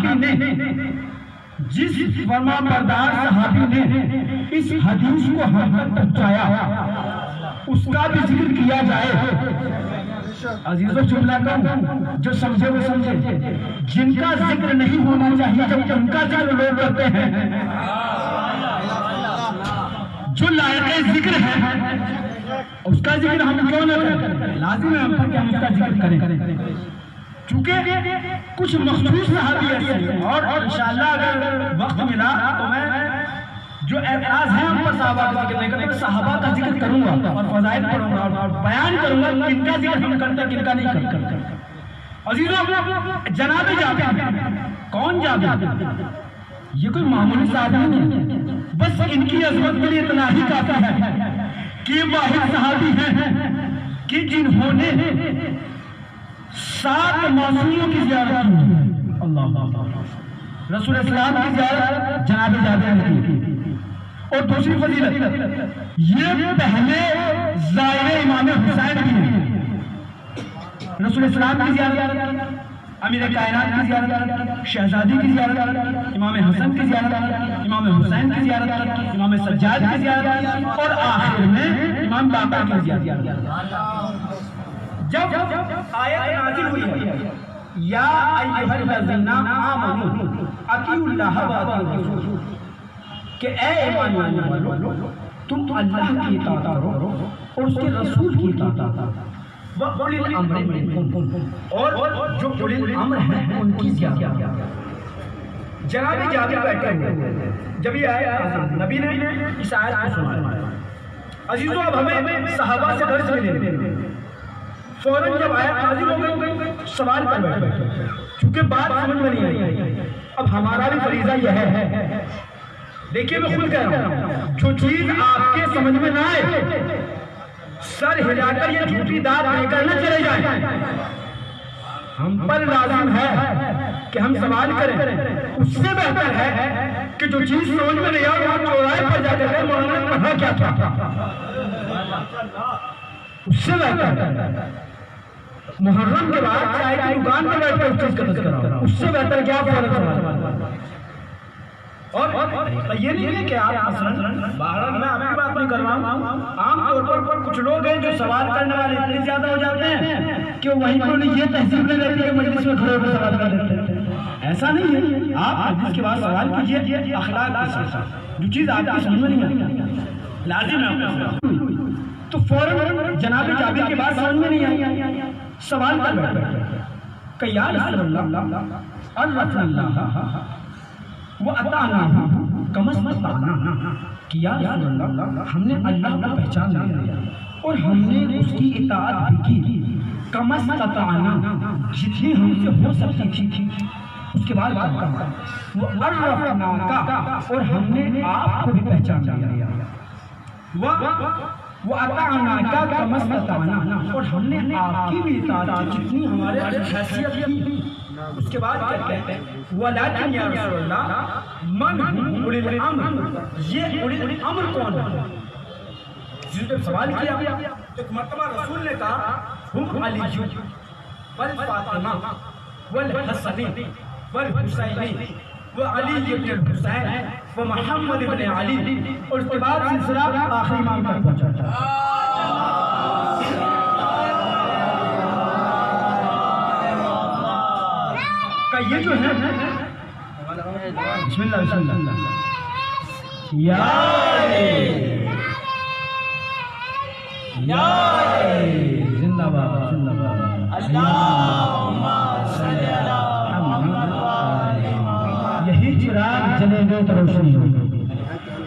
صحابی نے جس فرما بردار صحابی نے اس حدیث کو ہم تک پہنچایا اس کا بھی ذکر کیا جائے. عزیزو جملہ کہوں جو سمجھے وہ سمجھے, جن کا ذکر نہیں ہونا چاہیے جب ان کا ذکر لوگ کرتے ہیں, جو لائق ذکر ہے اس کا ذکر ہم کیوں نہ کریں؟ لازم ہے ہم پر کہ ہم اس کا ذکر کریں, چونکہ کچھ مخصوص صحابی ایسے ہیں. اور انشاءاللہ اگر وقت ملا تو میں جو اعتراض ہیں ہم پر صحابہ کا ذکر نہیں کریں, صحابہ کا ذکر کروں گا اور فضائل پڑھوں گا اور بیان کروں گا کن کا ذکر ہم کرتے ہیں کن کا نہیں کرتے. عزیزو جناب جابر, کون جابر؟ یہ کوئی معمولی صحابی نہیں ہے, بس ان کی عظمت کے لیے اتنا ہی کافی ہے کہ واحد صحابی ہیں کہ جنہوں نے 7 معصوموں کی زیارت کی. اللہ رسول اسلام کی زیارت جناب جابر نے کی. اور دوسری فضیلت یہ پہلے زائر امام حسین بھی ہیں. رسول اسلام کی زیارت, امیر کائنات کی زیارت, شہزادی کی زیارت, امام حسن کی زیارت, امام حسین کی زیارت, امام سجاد کی زیارت اور آخر میں امام باقر کی زیارت. جب آیت نازل ہوئی ہے یا ایھا الذین آمنوا اطیعوا اللہ واطیعوا الرسول, کہ اے ایمان والو تم اللہ کی اطاعت کرو اور اس کے رسول کی اطاعت کرو, وَأُولِي الْأَمْرِ مِنْکُمْ, اور جو اولی الامر ہیں ان کی زیادہ. جناب جابر بیٹھے ہوئے, جب یہ آیت نبی نے اس آیت کو سنا. عزیزو اب ہمیں صحابہ سے درس ملے. فوراً جب آیت نازل ہو گئی سوال کر بیٹھے, چونکہ بات سمجھ میں نہیں آئی. اب ہمارا بھی فریضہ یہ ہے, دیکھیے میں خود کہہ رہا ہوں, جو چیز آپ کے سمجھ میں نہ آئے سر ہلا کر یہ جھوٹی داد لے کر نہ چلے جائیں. ہم پر لازم ہے کہ ہم سوال کریں. اس سے بہتر ہے کہ جو چیز سمجھ میں نہیں آئے وہ چوراہے پر جا کر مولانا نے پڑھا کیا تھا. اس سے بہتر ہے محرم کے بعد چائے کی دکان پر بیٹھ کر اس چیز کا تذکرہ, اس سے بہتر کیا فوراً سوال. اور یہ نہیں ہے کہ آپ مثلا باہر میں آپ کی بات نہیں کر رہا ہوں, عام طور پر کچھ لوگ ہیں جو سوال کرنے والے اتنے زیادہ ہو جاتے ہیں کہ وہیں پر انہیں یہ تہذیب نہیں رہتی کہ مجلس میں کھڑے ہو کر سوال کر لیتے ہیں. ایسا نہیں ہے, آپ مجلس کے بعد سوال کیجئے اخلاق کے ساتھ, جو چیز آپ کی سمجھ میں نہیں آتی لازم ہے تو فوراً جناب جابر کے بعد سمجھ میں نہیں آئی سوال کر بیٹھے کہ یا رسول اللہ عرفنا اللہ وَأَطَعْنَاهُ كَمَا اسْتَطَعْنَا, کہ یا رسول اللہ ہم نے اللہ کو پہچان لیا اور ہم نے اس کی اطاعت بھی کی كَمَا اسْتَطَعْنَا, جتنی ہم سے ہو سکتی تھی. اس کے بعد وَعَرَّفْنَاكَ, اور ہم نے آپ کو بھی پہچان لیا. وَأَطَعْنَاكَ كَمَا اسْتَطَعْنَا, اور ہم نے آپ کی بھی اطاعت جتنی ہمارے حیثیت کی. اس کے بعد کیا کہتے ہیں وَلَكِنْ يَا رَسُولَ اللَّهِ مَنْ هُمْ أُولِي الْأَمْرِ, یہ اولی الامر کون ہے؟ جس نے سوال کیا ایک مرتبہ رسول نے کہا ہم علی والفاطمہ والحسن والحسین وعلی بن الحسین ومحمد بن علی, اور اس کے بعد سلسلہ آخری امام تک پہنچا. یہ جو ہے بسم اللہ بسم اللہ یا زندہ باد زندہ باد اللہم صلی علی محمد. یہی چراغ جلیں گے تو روشنی ہوگی.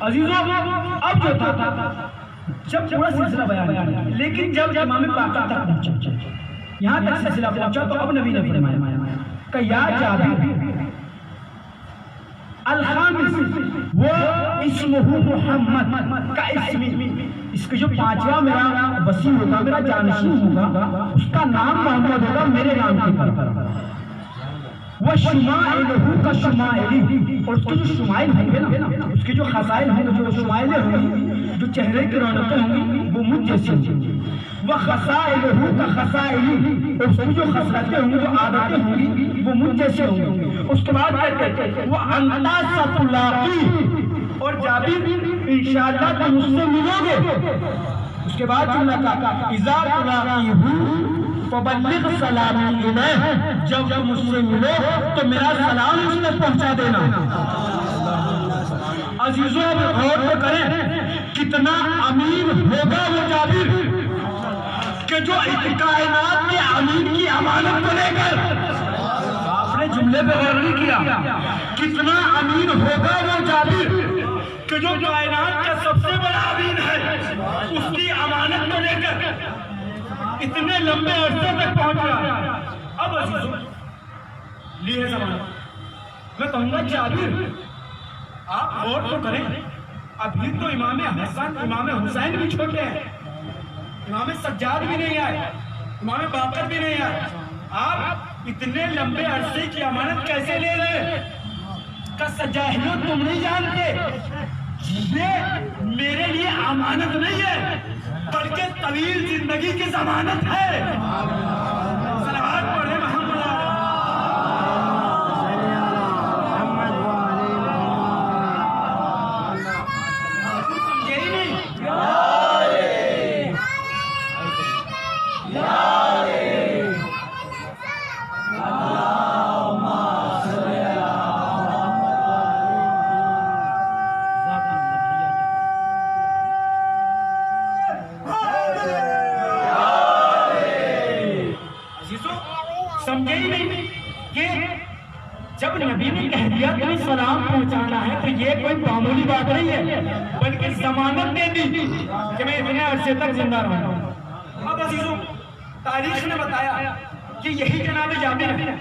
عزیزو اب جو تھا جب پورا سلسلہ بیان کیا, لیکن جب امام باقر تک پہنچا, یہاں تک سلسلہ پہنچا تو اب نبی نے فرمایا کہ یا جابر الخامس, وہ اسمہ محمد کا اسمی, اس کے جو 5واں میرا وسیع ہوگا, میرا جانشین ہوگا, اس کا نام محمد ہوگا میرے نام کے پر. وہ شمائلہ کا شمائلی، اور اس کے جو شمائل ہوں گے نا، اس کے جو خصائل ہوں گے، جو شمائلیں ہوں گی، جو چہرے کی رونقیں ہوں گی، وہ مجھ جیسی ہوں گی. وہ خصائلہ کا خصائلی، اور اس کی جو خصلتیں ہوں گی، جو عادتیں ہوں گی، وہ مجھ جیسے ہوں گی. اس کے بعد کہتے ہیں وہ انتا ستلاقی، اور جابر انشاءاللہ تم اس سے ملو گے. اس کے بعد جملہ کہا اذا تلاقیہ فبلغ سلامی الیہ، جب تم اس سے ملو تو میرا سلام اس نے پہنچا دینا. عزیزوں اب غور تو کریں کتنا امین ہوگا وہ جابر کہ جو کائنات کے امین کی امانت کو لے کر، آپ نے جملے پہ غور نہیں کیا، کتنا امین ہوگا وہ جابر کہ جو کائنات کا سب سے بڑا امین ہے، اس کی امانت کو لے کر اتنے لمبے عرصے تک پہنچ رہا. اب عزیزوں لیے زمانہ میں کہوں گا جابر آپ غور تو کریں، ابھی تو امام حسن امام حسین بھی چھوٹے ہیں، امام سجاد بھی نہیں آئے، امام باقر بھی نہیں آئے، آپ اتنے لمبے عرصے کی امانت کیسے لے رہے؟ کا سجاہلیت تم نہیں جانتے، یہ میرے لیے امانت نہیں ہے بلکہ طویل زندگی کی ضمانت ہے. صلوات پڑھیں محمد سمجھے ہی نہیں کہ جب نبی نے کہہ دیا تمہیں سلام پہنچانا ہے تو یہ کوئی معمولی بات نہیں ہے، بلکہ ضمانت دے دی کہ میں اتنے عرصے تک زندہ رہوں گا. اب عزیزوں تاریخ نے بتایا کہ یہی جناب جابر ہے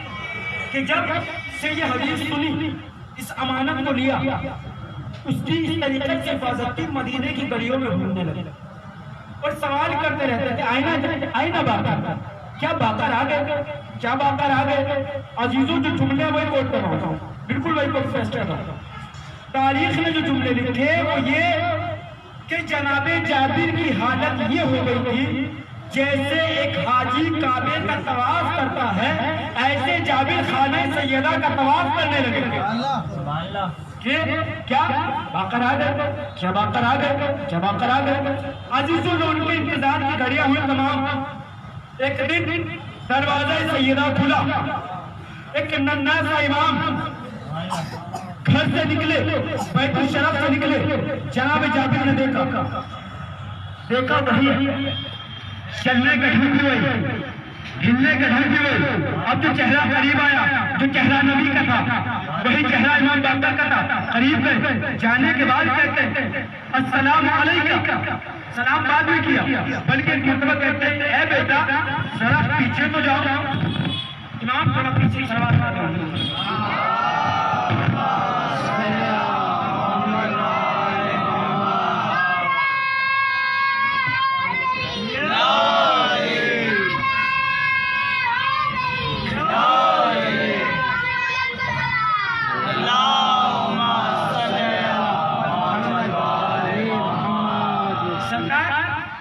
کہ جب سے یہ حدیث سنی، اس امانت کو لیا، اس کی اس طریقے سے حفاظت کی، مدینے کی گلیوں میں گھومنے لگے اور سوال کرتے رہتے تھے آئینہ باقر، کیا باقر آ گئے، کیا باقر آ گئے. عزیزوں جو جملے وہی کوٹ کر رہا ہوں، بالکل وہی کوٹ فیسٹ کر رہا ہوں. تاریخ نے جو جملے لکھے وہ یہ کہ جناب جابر کی حالت یہ ہو گئی تھی جیسے ایک حاجی کعبے کا طواف کرتا ہے، ایسے جابر خانہ سیدہ کا طواف کرنے لگے کہ کیا باقر آ گئے، کیا باقر آ گئے، کیا باقر آ گئے. عزیزوں نے ان کے انتظار کی گھڑیاں ہوئی تمام. ایک دن دروازہ سیدہ کھلا، ایک ننھا سا امام گھر سے نکلے، بیت الشرف سے نکلے. جناب جابر نے دیکھا وہی چلنے کا ڈھنگ بھی ہوئی، ہلنے کا ڈھنگ بھی ہوئی. اب جو چہرہ قریب آیا، جو چہرہ نبی کا تھا وہی چہرہ امام باقر کا تھا. قریب گئے، جانے کے بعد کہتے ہیں السلام علیکم، سلام بعد میں کیا بلکہ ایک مرتبہ کہتے ہیں اے بیٹا ذرا پیچھے تو جاؤ. امام تھوڑا پیچھے سلوات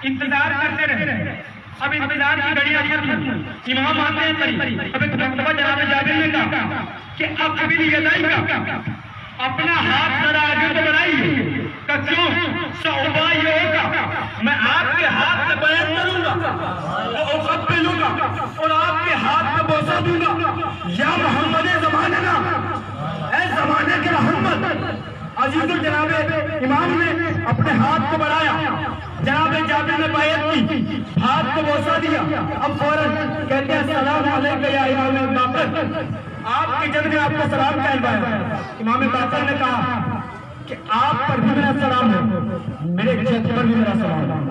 انتظار کرتے رہے. اب انتظار کی گھڑیاں ختم، امام آتے ہیں قریب. اب ایک مرتبہ جناب جابر نے کہا کہ اقبل یدیک، اپنا ہاتھ ذرا آگے تو بڑھائیے. کہ کیوں؟ صعوبہ یہ ہوگا میں آپ کے ہاتھ میں بیعت کروں گا، اقبلوں گا اور آپ کے ہاتھ میں بوسہ دوں گا. یا محمد زمانہ، اے زمانے کے محمد. عزیزو جناب امام نے اپنے ہاتھ کو بڑھایا، جناب جابر نے بیعت کی، ہاتھ کو بوسہ دیا. اب فوراً کہتے ہیں السلام علیکم یا امام باقر، آپ کے جد نے آپ کو سلام کہلوایا. امام باقر نے کہا کہ آپ پر بھی میرا سلام ہے، میرے جد پر بھی میرا سلام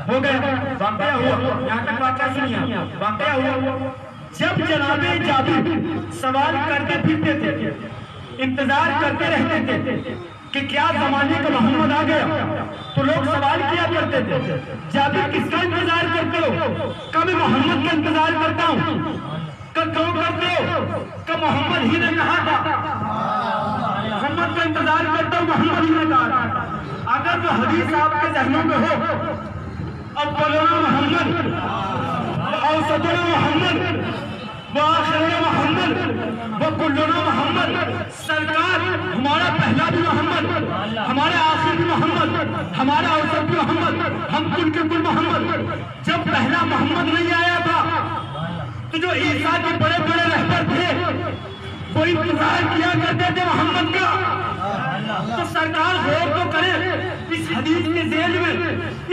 ہو گیا. واقعہ ہوا، یہاں تک واقعہ سنیے. واقعہ ہوا جب جناب جابر سوال کرتے پھرتے تھے، انتظار کرتے رہتے تھے کہ کیا زمانے کا محمد آ گیا، تو لوگ سوال کیا کرتے تھے جابر کس کا انتظار کرتے ہو؟ کہ میں محمد کا انتظار کرتا ہوں. کہ کیوں کرتے ہو؟ کہ محمد ہی نے کہا تھا محمدیت اگر وہ حدیث آپ کے ذہنوں میں ہو، اولنا محمد، اوسطنا محمد، وآخرنا محمد، وکلنا محمد، سرکار ہمارا پہلا بھی محمد، ہمارا آخر بھی محمد، ہمارا اوسط بھی محمد، ہم کل کے کل محمد۔ جب پہلا محمد نہیں آیا تھا تو جو عیسیٰ کے بڑے بڑے رہبر تھے وہ انتظار کیا کرتے تھے محمد کا۔ تو سرکار غور تو کرے اس حدیث کے ذیل میں،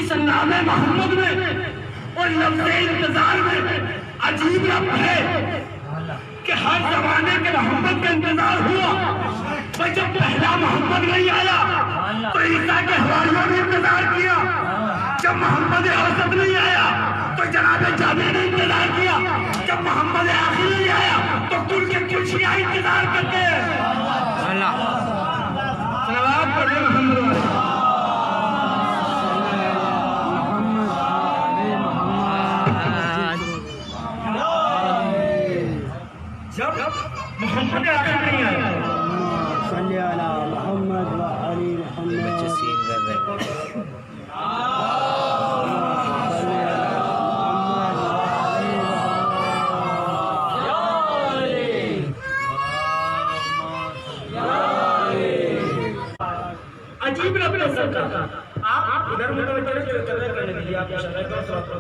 اس نام محمد میں اور لفظ انتظار میں عجیب لفظ ہے کہ ہر زمانے کے محمد کا انتظار ہوا، پر جب پہلا محمد نہیں آیا تو عیسیٰ کے حواریوں نے انتظار کیا، جب محمد اوسط نہیں آیا تو جناب جابر نے انتظار کیا، جب محمد آخر نہیں آیا تو کل کے کل شیعہ انتظار کرتے ہیں۔ صلوات پڑھیں محمد والے۔ جب محمد آخر نہیں آیا، صلی علی محمد و علی محمد، عجیب لفظ ہے سرکار۔ آپ ادھر متوجہ کرنے کے لیے آپ اشارہ کرو۔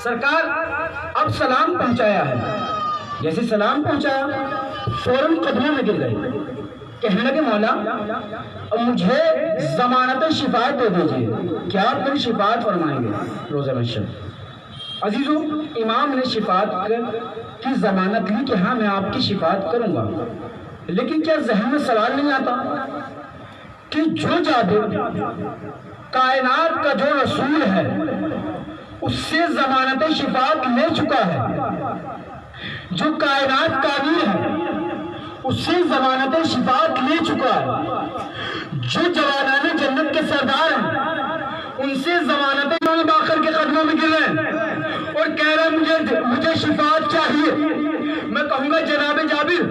سرکار اب سلام پہنچایا ہے، جیسے سلام پہنچایا فوراً قدموں میں گر گئے، کہنے لگے مولا مجھے ضمانت شفاعت دے دیجیے، کیا آپ میری شفاعت فرمائیں گے روزہ محشر؟ عزیزو، امام نے شفاعت کی ضمانت لی کہ ہاں میں آپ کی شفاعت کروں گا، لیکن کیا ذہن میں سوال نہیں آتا کہ جو جابر کائنات کا جو رسول ہے اس سے ضمانت شفاعت لے چکا ہے، جو کائنات کا امیر ہے اس سے ضمانت شفاعت لے چکا ہے، جو جوانان جنت کے سردار ہیں ان سے ضمانت باقر کے قدموں میں گر رہے ہیں اور کہہ رہے ہیں مجھے شفاعت چاہیے۔ میں کہوں گا جناب جابر،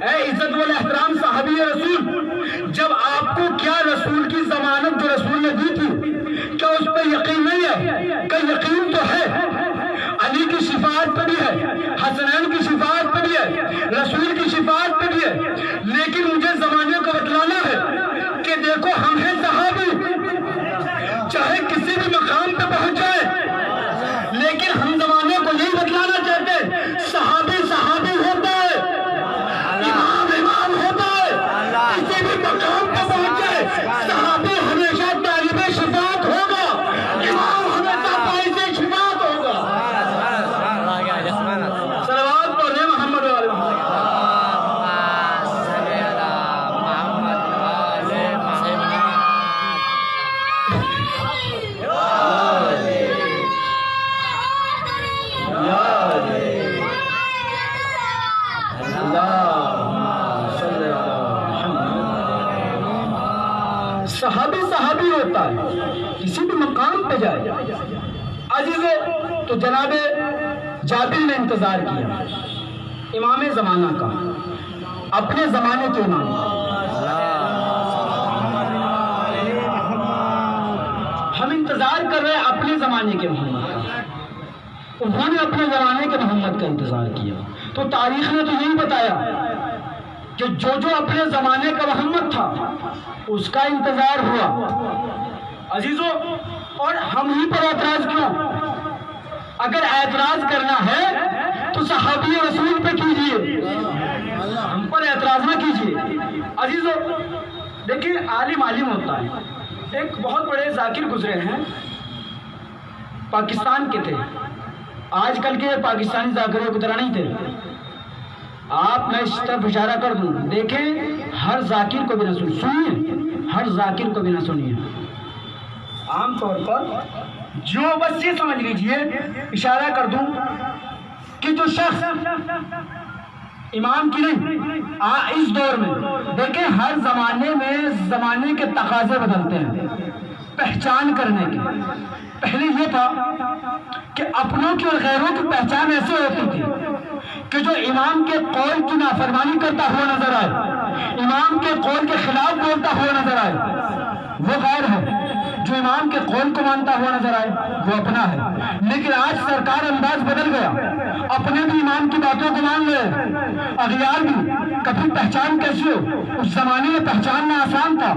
اے عزت والاحترام صحابی رسول، جب آپ کو کیا رسول کی ضمانت جو رسول نے دی تھی کیا اس پہ یقین نہیں ہے؟ کہ یقین تو ہے، علی کی شفاعت پہ بھی ہے، حسنین کی شفاعت پہ بھی ہے، رسول کی شفاعت پہ بھی ہے، لیکن مجھے زمانے کو بتلانا ہے کہ دیکھو ہم ہیں صحابی، چاہے کسی بھی مقام پہ پہنچ جائے، لیکن ہم زمانے کو نہیں بتلانا چاہتے صحابی صحابی ہوتا ہے، امام امام ہوتا ہے، کسی بھی مقام پہ پہنچ جائے صحابی ہمیشہ طالب شفاعت ہوگا، امام ہمیشہ باعث شفاعت ہوگا۔ صلوات پڑھیں محمد والے محمد۔ صحابی صحابی ہوتا ہے، کسی بھی مقام پہ جائے۔ عزیزو، تو جناب جابر نے انتظار کیا امام زمانہ کا، اپنے زمانے کے امام، ہم انتظار کر رہے ہیں اپنے زمانے کے محمد کا، انہوں نے اپنے زمانے کے محمد کا انتظار کیا۔ تو تاریخ نے تو یہی بتایا کہ جو اپنے زمانے کا محمد تھا اس کا انتظار ہوا۔ عزیزو، اور ہم ہی پر اعتراض کیوں؟ اگر اعتراض کرنا ہے تو صحابی رسول پہ کیجئے، ہم پر اعتراض نہ کیجئے۔ عزیزو، دیکھیں عالم عالم ہوتا ہے۔ ایک بہت بڑے ذاکر گزرے ہیں، پاکستان کے تھے، آج کل کے پاکستانی ذاکروں کی طرح نہیں تھے۔ آپ میں اس طرف اشارہ کر دوں، دیکھیں ہر ذاکر کو بھی نہ سنیے، ہر ذاکر کو بھی نہ سنیے۔ عام طور پر جو بس یہ سمجھ لیجئے، اشارہ کر دوں کہ جو شخص امام کی نہیں، اس دور میں دیکھیں ہر زمانے میں زمانے کے تقاضے بدلتے ہیں پہچان کرنے کے۔ پہلے یہ تھا کہ اپنوں کی اور غیروں کی پہچان ایسے ہوتی تھی کہ جو امام کے قول کی نافرمانی کرتا ہوا نظر آئے، امام کے قول کے خلاف بولتا ہوا نظر آئے، وہ غیر ہے۔ جو امام کے قول کو مانتا ہوا نظر آئے وہ اپنا ہے۔ لیکن آج سرکار انداز بدل گیا، اپنے بھی امام کی باتوں کو مان رہے، اغیار بھی۔ کبھی پہچان کیسی ہو؟ اس زمانے میں پہچاننا آسان تھا،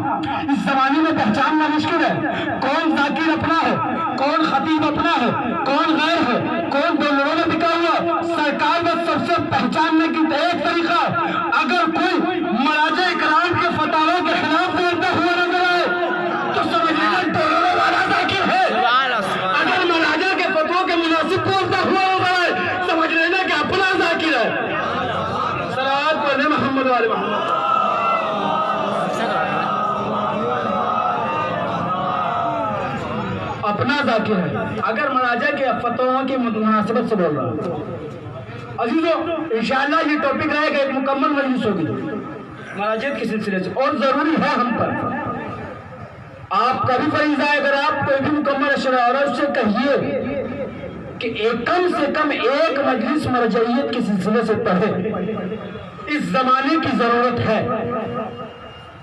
اس زمانے میں پہچاننا مشکل ہے۔ کون ذاکر اپنا ہے، کون خطیب اپنا ہے، کون غیر ہے، کون دو لوگوں میں بکا ہوا؟ سرکار میں سب سے پہچاننے کی ایک طریقہ ہے، اگر کوئی مراجع کرام کے فتاوی کے خلاف بولتا ہوا نظر آئے تو سمجھ لینا ٹولوں والا ذاکر ہے۔ اگر مراجع کے فتووں کے مناسب بولتا ہوا نظر آئے سمجھ لینا کہ اپنا ذاکر ہے۔ صلوات پڑھیں محمد والے محمد۔ اپنا ذاکر ہے اگر مراجع کے فتووں کی مناسبت سے بول رہا ہے۔ عزیزو انشاءاللہ یہ ٹاپک رہے گا، ایک مکمل مجلس ہوگی مراجعت کے سلسلے سے، اور ضروری ہے ہم پر، آپ کا بھی فریضہ ہے، اگر آپ کوئی بھی مکمل اشرار ہے اس سے کہیے کہ کم سے کم ایک مجلس مرجعیت کے سلسلے سے پڑھے، اس زمانے کی ضرورت ہے۔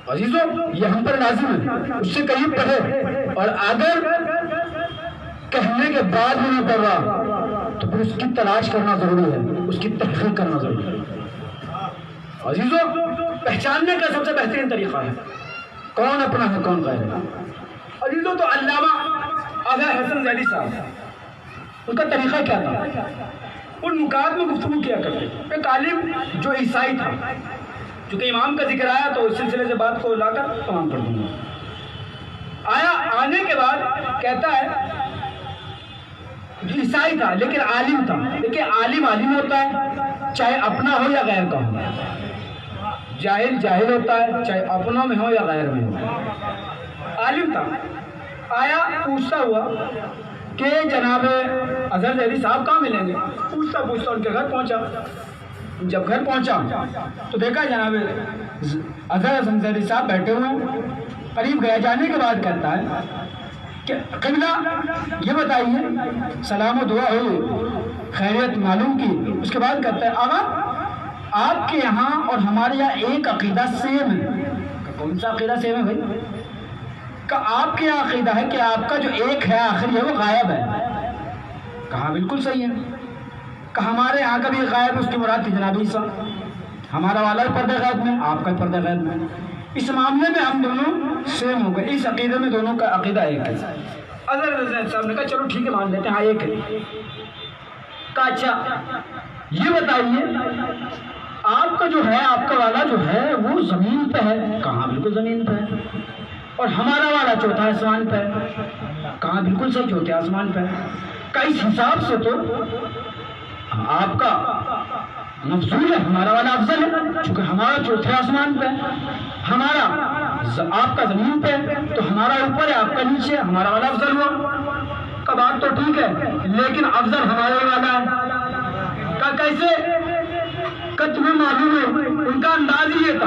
عزیزو یہ ہم پر لازم ہے، اس سے کہیں پڑھے، اور اگر کہنے کے بعد بھی نہیں پڑھ رہا تو پھر اس کی تلاش کرنا ضروری ہے، اس کی تحقیق کرنا ضروری ہے۔ عزیزو پہچاننے کا سب سے بہترین طریقہ ہے کون اپنا ہے کون غیر ہے۔ عزیزو تو علامہ اظہر حسن ذیلی صاحب، ان کا طریقہ کیا تھا؟ ان نکات میں گفتگو کیا کرتے۔ ایک عالم جو عیسائی تھا، چونکہ امام کا ذکر آیا تو اس سلسلے سے بات کو لا کر تمام کر دوں گا۔ آنے کے بعد کہتا ہے جو عیسائی تھا لیکن عالم تھا، دیکھیں عالم ہوتا ہے چاہے اپنا ہو یا غیر کا ہو، جاہل ہوتا ہے چاہے اپنوں میں ہو یا غیر میں ہو۔ عالم تھا، آیا پوچھتا ہوا کہ جناب اظہر ذیلی صاحب کہاں ملیں گے؟ پوچھتا ان کے گھر پہنچا۔ جب گھر پہنچا تو دیکھا جناب اظہر حسن ذیلی صاحب بیٹھے ہوئے، قریب گیا، جانے کے بعد کہتا ہے کہ قبلہ یہ بتائیے سلام و دعا ہو، خیریت معلوم کی۔ اس کے بعد کہتا ہے آقا آپ کے یہاں اور ہمارے یہاں ایک عقیدہ سیم ہے۔ کون سا عقیدہ سیم ہے بھائی؟ کہ آپ کے یہاں عقیدہ ہے کہ آپ کا جو ایک ہے آخری ہے وہ غائب ہے۔ کہا بالکل صحیح ہے۔ کہ ہمارے یہاں کا بھی غائب ہے، اس کی مراد تھی جناب عیسیٰ، ہمارا والا پردہ غائب میں، آپ کا پردہ غائب میں۔ اس معاملے میں ہم دونوں سیم ہو گئے، اس عقیدے میں دونوں کا عقیدہ ایک ہے۔ اظہر صاحب نے کہا چلو ٹھیک ہے مان لیتے ہیں، ہاں ایک ہے۔ کہا اچھا یہ بتائیے آپ کا جو ہے، آپ کا والا جو ہے وہ زمین پہ ہے؟ کہاں بالکل زمین پہ ہے۔ اور ہمارا والا چوتھا آسمان پہ ہے؟ کہاں بالکل صحیح چوتھے آسمان پہ ہے۔ کہ اس حساب سے تو آپ کا مفضول ہے، ہمارا والا افضل ہے، چونکہ ہمارا چوتھے آسمان پہ ہے، ہمارا آپ کا زمین پہ ہے تو ہمارا اوپر ہے آپ کا نیچے، ہمارا والا افضل ہوا۔ کا بات تو ٹھیک ہے لیکن افضل ہمارے والا ہے۔ کا کیسے؟ کہ تمہیں معلوم ہے ان کا انداز ہی یہ تھا،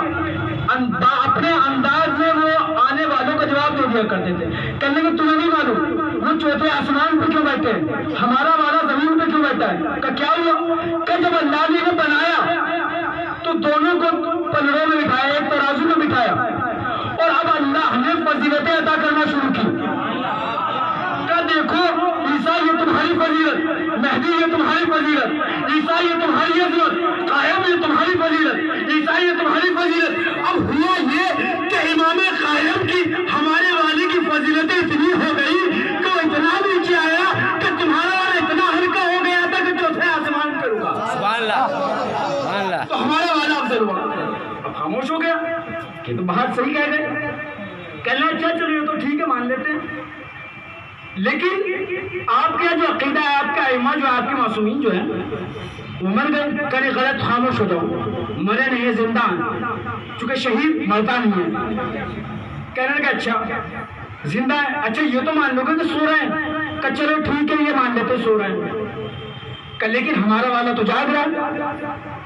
اپنے انداز میں وہ آنے والوں کا جواب دے دیا کرتے تھے، کہنے کہ تمہیں نہیں معلوم وہ چوتھے آسمان پہ کیوں بیٹھے ہیں، ہمارا والا زمین پہ کیوں بیٹھا ہے۔ کہ کیا ہوا؟ کہ جب اللہ نے وہ بنایا تو دونوں کو پلڑوں میں بٹھایا، ایک ترازو میں بٹھایا، اور اب اللہ نے فضیلتیں عطا کرنا شروع کی۔ کہ دیکھو عیسیٰ یہ تمہاری فضیلت، مہدی یہ تمہاری فضیلت، عیسیٰ یہ تمہاری عظمت، قائم یہ تمہاری فضیلت، عیسیٰ یہ تمہاری فضیلت۔ اب ہوا یہ کہ امام قائم کی ہمارے والے کی فضیلتیں اتنی ہو گئی کہ وہ اتنا نیچے آیا کہ تمہارا والا اتنا ہلکا ہو گیا تھا کہ چوتھے آسمان پہ رکا۔ سبحان اللہ، سبحان اللہ۔ تو ہمارا والا افضل ہوا۔ اب خاموش ہو گیا کہ تو بات صحیح کہہ گئے۔ کہنا اچھا چلو یہ تو ٹھیک ہے مان لیتے ہیں، لیکن آپ کا جو عقیدہ ہے، آپ کا ائمہ جو آپ کے معصومین جو ہیں وہ مر گئے، کہیں غلط خاموش ہو جاؤ، مرے نہیں یہ زندہ ہیں، چونکہ شہید مرتا نہیں ہے۔ کہنے لگا اچھا زندہ ہے، اچھا یہ تو مان لو گے کہ سو رہے ہیں، کہ چلو ٹھیک ہے یہ مان لیتے سو رہے ہیں، کہ لیکن ہمارا والا تو جاگ رہا ہے۔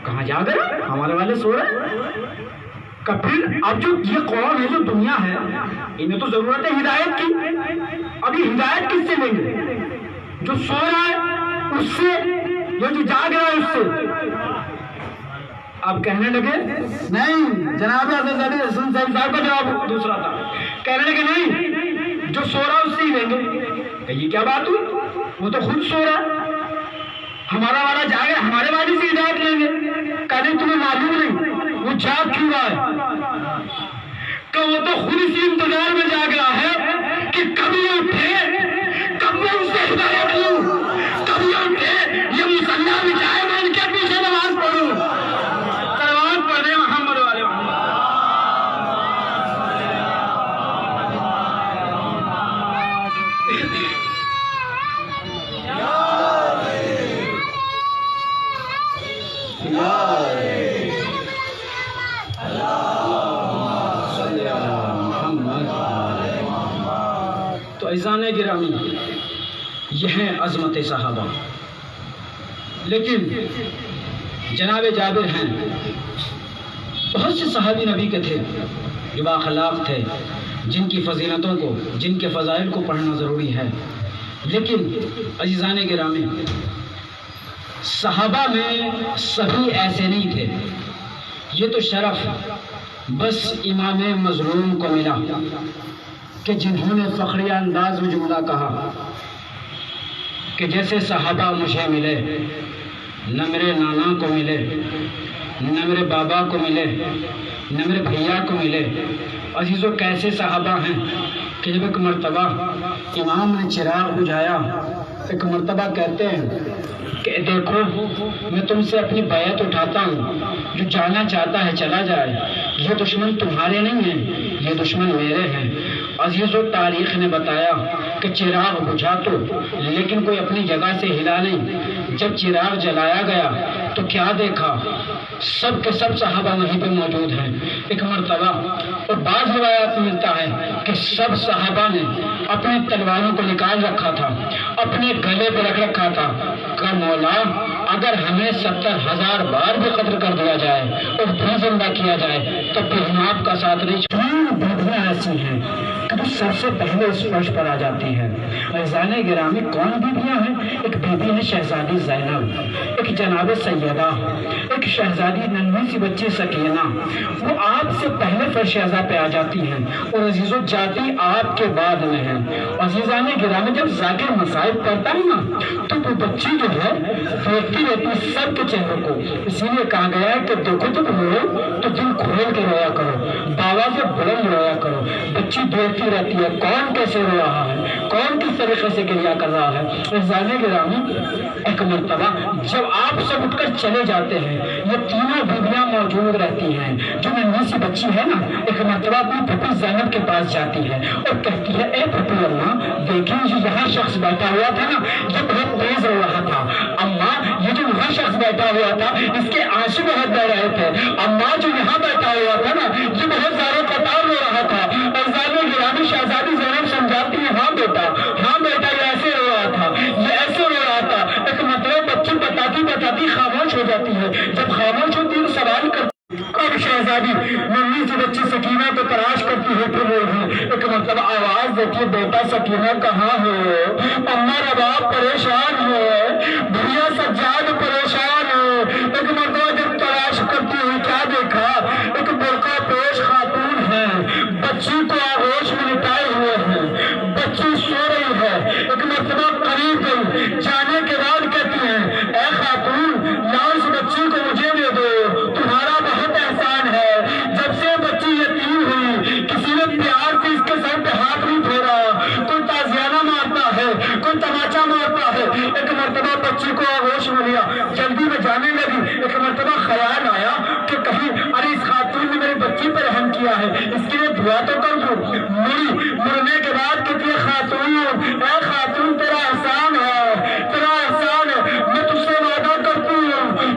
کہاں جاگ رہا ہے؟ ہمارے والے سو رہے ہیں۔ کہ پھر اب جو یہ قوم ہے، جو دنیا ہے، انہیں تو ضرورت ہے ہدایت کی، ابھی ہدایت کس سے لیں گے؟ جو سو رہا ہے اس سے یا جو جاگ رہا ہے اس سے؟ اب کہنے لگے نہیں، جناب حضرت علی حسن صاحب کا جواب دوسرا تھا، کہنے لگے نہیں، جو سو رہا ہے اس سے ہی لیں گے۔ کہ یہ کیا بات ہوئی؟ وہ تو خود سو رہا ہے، ہمارا والا جاگ ہے، ہمارے والے سے ہدایت لیں گے۔ کہ نہیں، تمہیں معلوم نہیں وہ جاگ کیوں رہا ہے؟ کہ وہ تو خود اسی انتظار میں جاگ رہا ہے کہ کبھی اٹھے، کب میں ان سے ہدایت لوں، کبھی اٹھے یہ مسلح بھی جائے میں ان کے پیچھے نماز پڑھوں۔ صلوات پڑھیں محمد والے محمد۔ تو عزیزان گرامی، یہ ہیں عظمت صحابہ۔ لیکن جناب جابر ہیں، بہت سے صحابی نبی کے تھے جو بااخلاق تھے، جن کی فضیلتوں کو، جن کے فضائل کو پڑھنا ضروری ہے۔ لیکن عزیزان گرامی، صحابہ میں سبھی ایسے نہیں تھے۔ یہ تو شرف بس امام مظلوم کو ملا کہ جنہوں نے فخریہ انداز میں جملہ کہا کہ جیسے صحابہ مجھے ملے، نہ میرے نانا کو ملے، نہ میرے بابا کو ملے، نہ میرے بھیا کو ملے۔ عزیزو، کیسے صحابہ ہیں کہ جب ایک مرتبہ امام نے چراغ بجھایا، ایک مرتبہ کہتے ہیں کہ دیکھو میں تم سے اپنی بیعت اٹھاتا ہوں، جو جانا چاہتا ہے چلا جائے، یہ دشمن تمہارے نہیں ہیں، یہ دشمن میرے ہیں۔ عزیزو، تاریخ نے بتایا کہ چراغ بجھا تو لیکن کوئی اپنی جگہ سے ہلا نہیں۔ جب چراغ جلایا گیا تو کیا دیکھا؟ سب کے سب صحابہ وہیں پہ موجود ہیں۔ ایک مرتبہ اور بعض روایات میں ملتا ہے کہ سب صحابہ نے اپنے تلواروں کو نکال رکھا تھا، اپنے گلے پہ رکھ رکھا تھا کہ مولا اگر ہمیں 70,000 بار بھی قتل کر دیا جائے اور پھر زندہ کیا جائے تو پھر ہم آپ کا ساتھ نہیں چھوڑیں۔ بیویاں ایسی ہیں کہ سب سے پہلے اس فرش پر آ جاتی ہیں۔ عزیزان گرامی، کون بیویاں ہیں؟ ایک بیوی ہے شہزادی زینب، ایک جناب سیدہ، ایک شہزادی ننھی سی بچی سکینہ، وہ آپ سے پہلے فرش اعزا پہ آ جاتی ہیں اور عزیزو جاتی آپ کے بعد میں ہیں۔ عزیزان گرامی، جب ذاکر مصائب کرتا ہے نا تو وہ بچی جو ہے دیکھتی رہتی سب کے چہروں کو، اسی لیے کہا گیا ہے کہ دیکھو جب رو تو دل کھول کے رویا کرو، باوا سے بلند رویا کرو۔ بچی دیکھتی رہتی ہے کون کیسے رو رہا ہے، کون کس طریقے سے کریا کر رہا ہے۔ عزیزان گرامی، ایک مرتبہ جب آپ سب اٹھ کر چلے جاتے ہیں، یہ تینوں بیویاں موجود رہتی ہیں۔ جو ننھی سی بچی ہے نا، ایک مرتبہ اپنی پھپھی زینب کے پاس جاتی ہے اور کہتی ہے اے پھپھی اماں، دیکھیں یہ یہاں شخص بیٹھا ہوا تھا نا، یہ بہت تیز رو رہا تھا۔ اماں، یہ جو یہاں شخص بیٹھا ہوا تھا اس کے آنسو بہت بہ رہے تھے۔ اماں، جو یہاں بیٹھا ہوا تھا نا یہ بہت زیادہ قطار رو رہا تھا۔ عزیزان گرامی، شہزادی زینب سمجھاتی ہے ہاں بیٹا یہ ایسے رو رہا تھا، یہ ایسے رو رہا تھا۔ ایک مطلب بچی بتاتی خاموش ہو جاتی ہے، جب خاموش ہوتی ہے سوال کرتی اب شہزادی ننھی سی بچی سکینہ کو تلاش کرتی ہے، پھر بول رہی ایک مرتبہ آواز دیتی ہے بیٹا سکینہ کہاں ہو؟ اماں رباب پریشان ہے، بھیا سجاد پریشان ہے۔ ایک مرتبہ جب تلاش کرتی ہے کیا دیکھا؟ ایک برقع پوش خاتون ہے، بچی کو آغوش میں لٹائے ہوئے ہیں، بچی سو رہی ہے۔ ایک مرتبہ قریب گئی، جانے کے بعد کہتی ہیں اے خاتون لاؤ اس بچی کو مجھے دے دو، تمہارا بہت احسان ہے۔ جب سے بچی یتیم ہوئی کسی نے پیار سے اس کے سر پہ ہاتھ نہیں پھیرا، کوئی تازیانہ مارتا ہے، کوئی تماچا مارتا ہے۔ ایک مرتبہ بچی کو آغوش میں لیا، جلدی میں جانے لگی۔ ایک مرتبہ خیال آیا کہ کہیں ارے اس خاتون نے میری بچی پر رحم کیا ہے، اس کے لیے دعا تو کر دوں۔ مرنے کے بعد کہتی ہے خاتون اے خاتون تیرا احسان ہے، تیرا احسان ہے، میں تجھ سے وعدہ کرتی ہوں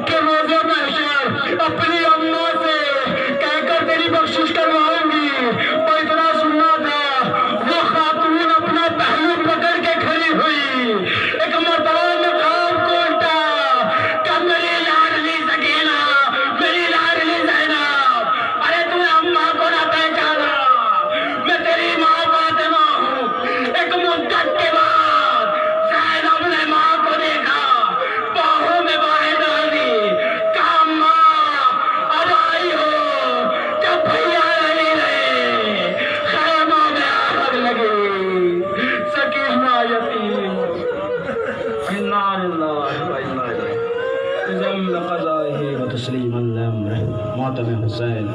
حسین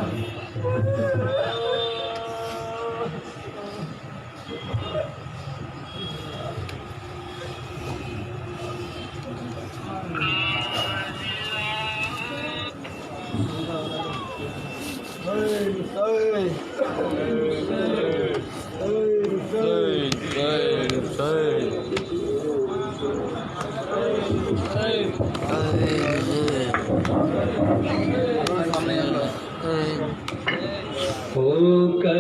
ہو کر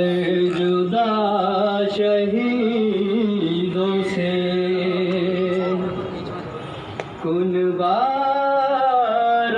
جدا شہیدوں سے کن بار